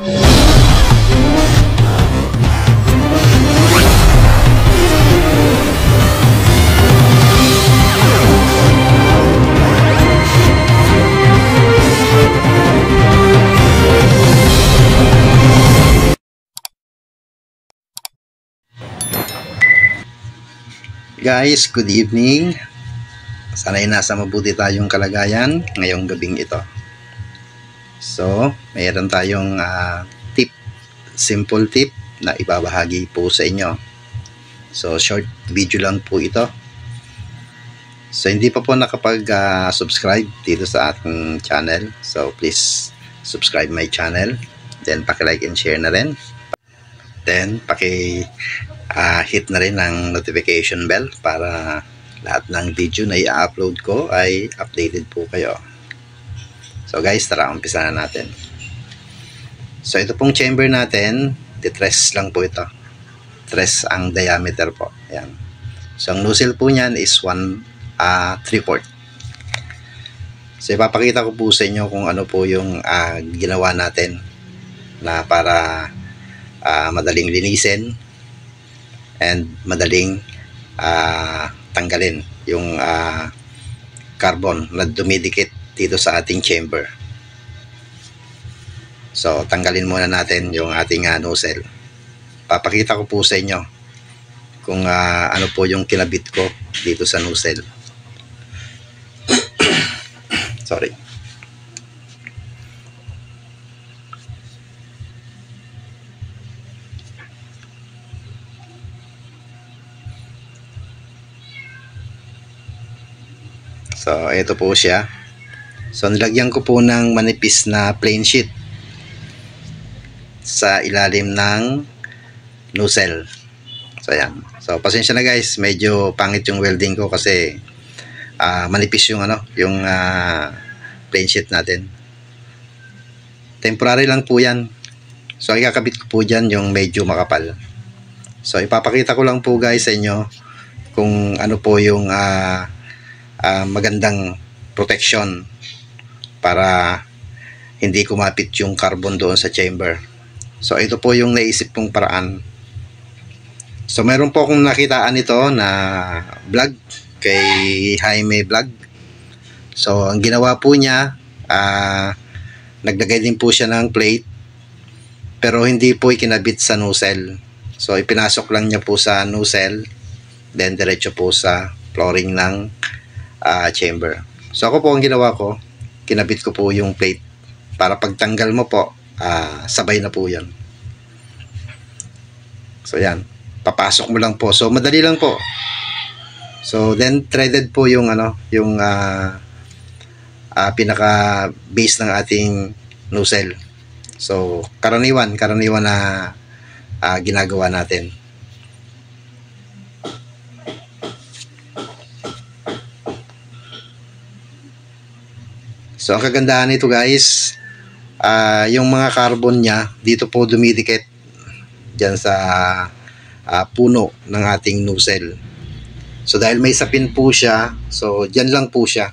Guys, good evening. Sana'y nasa mabuti tayong kalagayan ngayong gabing ito. So, mayroon tayong tip, simple tip na ibabahagi po sa inyo. So, short video lang po ito. So, hindi pa po nakapag-subscribe dito sa ating channel. So, please subscribe my channel. Then, paki-like and share na rin. Then, hit na rin ang notification bell para lahat ng video na i-upload ko ay updated po kayo. So guys, tara, umpisa na natin. So ito pong chamber natin, titres lang po ito. Tres ang diameter po. Ayan. So ang nozzle po niyan is 1/3. So ipapakita ko po sa inyo kung ano po yung ginawa natin na para madaling linisin and madaling tanggalin yung carbon na dumidikit dito sa ating chamber. So tanggalin muna natin yung ating nozzle. Papakita ko po sa inyo kung ano po yung kinabit ko dito sa nozzle. Sorry. So, ito po siya. So, nilagyan ko po ng manipis na plain sheet sa ilalim ng nozzle. So, ayan. So, pasensya na guys. Medyo pangit yung welding ko kasi manipis yung yung plain sheet natin. Temporary lang po yan. So, ikakabit ko po dyan yung medyo makapal. So, ipapakita ko lang po guys sa inyo kung ano po yung magandang protection para hindi kumapit yung carbon doon sa chamber. So ito po yung naisip kong paraan. So meron po akong nakitaan ito na vlog kay Jaime Vlog. So ang ginawa po niya, naglagay din po siya ng plate pero hindi po ikinabit sa nozzle. So ipinasok lang niya po sa nozzle, then diretso po sa flooring ng chamber. So ako po ang ginawa ko, kinabit ko po yung plate para pagtanggal mo po sabay na po yan. So yan, papasok mo lang po. So madali lang po. So then threaded po yung yung pinaka base ng ating nozzle. So karaniwan na ginagawa natin. So ang kagandahan nito guys, yung mga carbon niya dito po dumidikit dyan sa puno ng ating nozzle. So dahil may sapin po siya, so dyan lang po siya.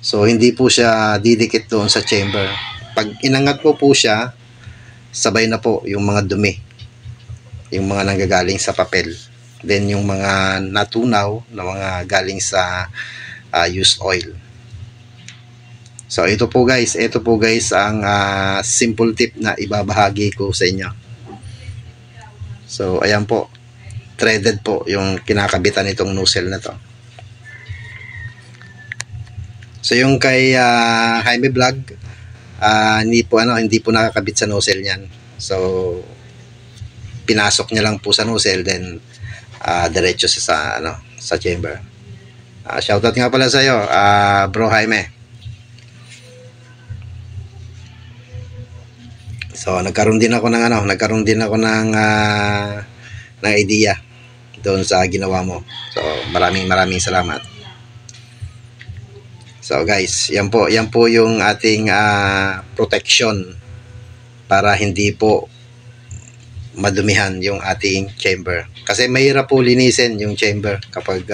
So hindi po siya didikit doon sa chamber. Pag inangat po siya, sabay na po yung mga dumi, yung mga nanggagaling sa papel, then yung mga natunaw na mga galing sa used oil. So ito po guys ang simple tip na ibabahagi ko sa inyo. So ayan po, threaded po yung kinakabitan nitong nozzle na to. So yung kay Jaime Vlog, hindi po nakakabit sa nozzle niyan. So pinasok niya lang po sa nozzle, then diretso sa chamber. Shoutout nga pala sa iyo, Bro Jaime. So nagkaroon din ako ng idea doon sa ginawa mo. So maraming salamat. So guys, yan po yung ating protection para hindi po madumihan yung ating chamber. Kasi mahirap po linisin yung chamber kapag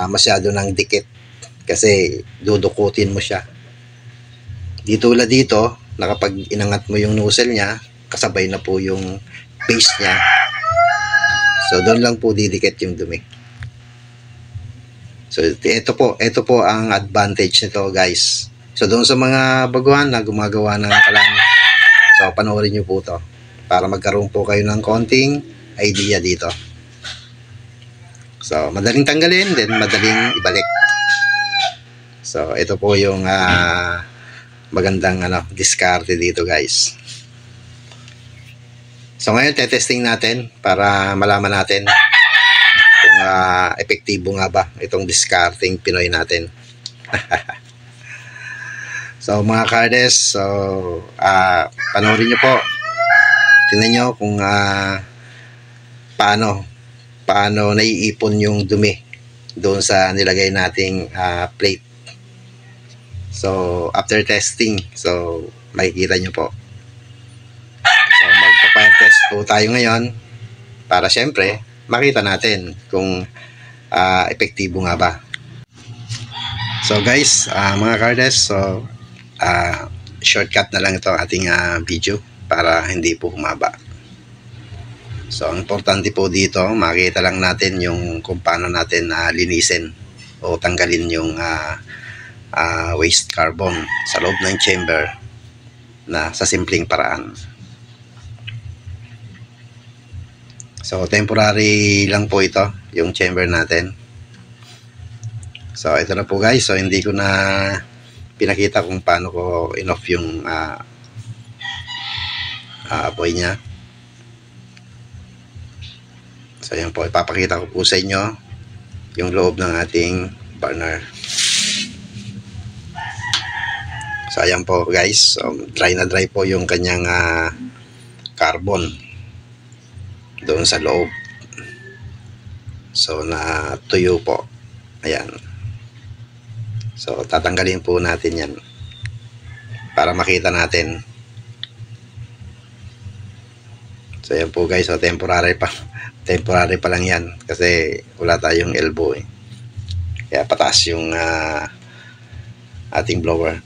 masyado ng dikit kasi dudukutin mo siya. Dito na kapag inangat mo yung nozzle niya, kasabay na po yung paste niya. So doon lang po didikit yung dumi. So ito po ang advantage nito, guys. So doon sa mga baguhan na gumagawa ng kalan, so panoorin niyo po to para magkaroon po kayo ng konting idea dito. So madaling tanggalin, then madaling ibalik. So ito po yung magandang diskarte dito, guys. So ngayon testing natin para malaman natin kung epektibo nga ba itong discarding Pinoy natin. So mga kardes, so panoorin nyo po, tingnan nyo kung paano naiipon yung dumi doon sa nilagay nating plate. So after testing, so makikita nyo po. So magpa-fire test po tayo ngayon para syempre makita natin kung epektibo nga ba. So guys, mga kardes, so shortcut na lang ito ating video para hindi po humaba. So ang importante po dito, makita lang natin yung kung paano natin linisin o tanggalin yung waste carbon sa loob ng chamber na sa simpleng paraan. So temporary lang po ito yung chamber natin. So ito na po, guys. So hindi ko na pinakita kung paano ko in-off yung apoy niya. So yan po, ipapakita ko po sa inyo yung loob ng ating burner. So ayan po, guys, so, dry na dry po yung kanyang carbon doon sa loob. So natuyo po. Ayan. So tatanggalin po natin yan para makita natin. So yan po, guys, so temporary pa lang yan kasi wala tayong elbow kaya pataas yung ating blower.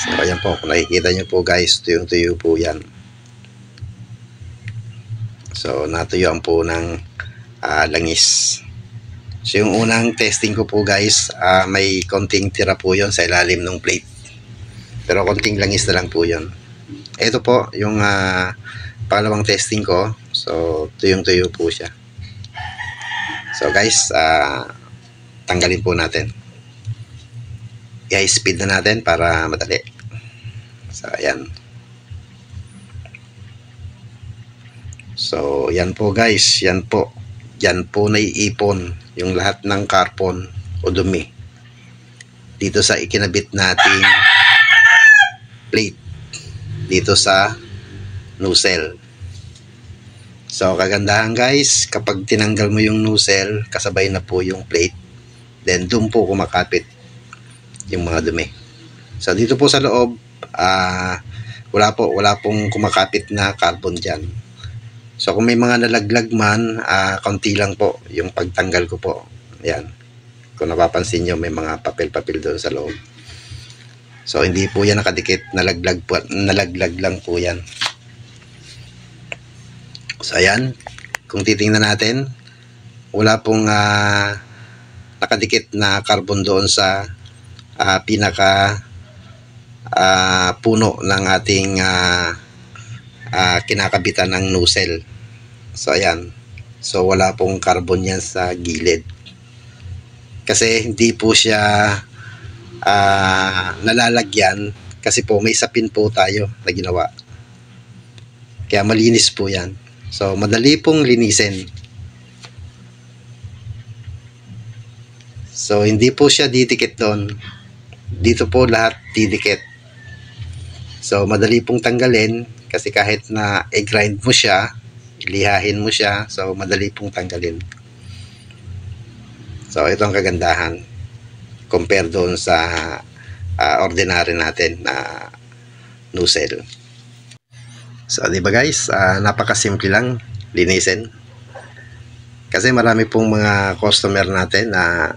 So ayan po, kung nakikita nyo po, guys, tuyong-tuyo po yan. So natuyuan po ng langis. So yung unang testing ko po, guys, may konting tira po yon sa ilalim ng plate, pero konting langis na lang po yon. Ito po yung pangalawang testing ko. So tuyong-tuyo po siya. So guys, tanggalin po natin. I-high speed na natin para madali. So ayan. So yan po, guys, yan po naiipon yung lahat ng carbon o dumi dito sa ikinabit nating plate dito sa nozzle. So kagandahan, guys, kapag tinanggal mo yung nozzle, kasabay na po yung plate, then doon po kumakapit yung mga dumi. So dito po sa loob, wala pong kumakapit na carbon dyan. So kung may mga nalaglag man, kaunti lang po yung pagtanggal ko po. Ayan. Kung napapansin nyo, may mga papel-papel doon sa loob. So hindi po yan nakadikit, nalaglag lang po yan. So ayan, kung titingnan natin, wala pong nakadikit na carbon doon sa pinaka puno ng ating kinakabitan ng nozzle. So ayan, so wala pong carbon yan sa gilid kasi hindi po siya nalalagyan, kasi po may sapin po tayo na ginawa, kaya malinis po yan. So madali pong linisin. So hindi po siya didikit doon, dito po lahat didikit. So madali pong tanggalin kasi kahit na i-grind mo siya, lihahin mo siya, so madali pong tanggalin. So ito ang kagandahan compare doon sa ordinary natin na nozzle. So di ba, guys, napakasimple lang linisin. Kasi marami pong mga customer natin na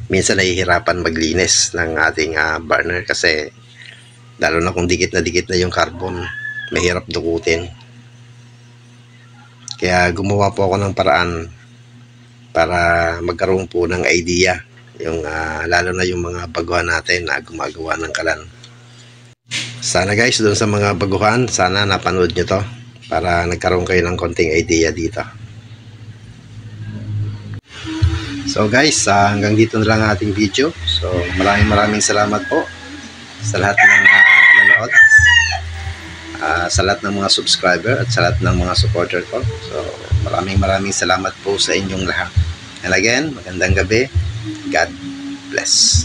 minsan nahihirapan maglinis ng ating burner kasi lalo na kung dikit na yung carbon, mahirap dukutin. Kaya gumawa po ako ng paraan para magkaroon po ng idea yung lalo na yung mga baguhan natin na gumagawa ng kalan. Sana guys, doon sa mga baguhan, sana napanood nyo to para nagkaroon kayo ng konting idea dito. So guys, hanggang dito na lang ating video. So maraming salamat po sa lahat ng nanood, sa lahat ng mga subscriber at sa lahat ng mga supporter ko. So maraming salamat po sa inyong lahat. And again, magandang gabi. God bless.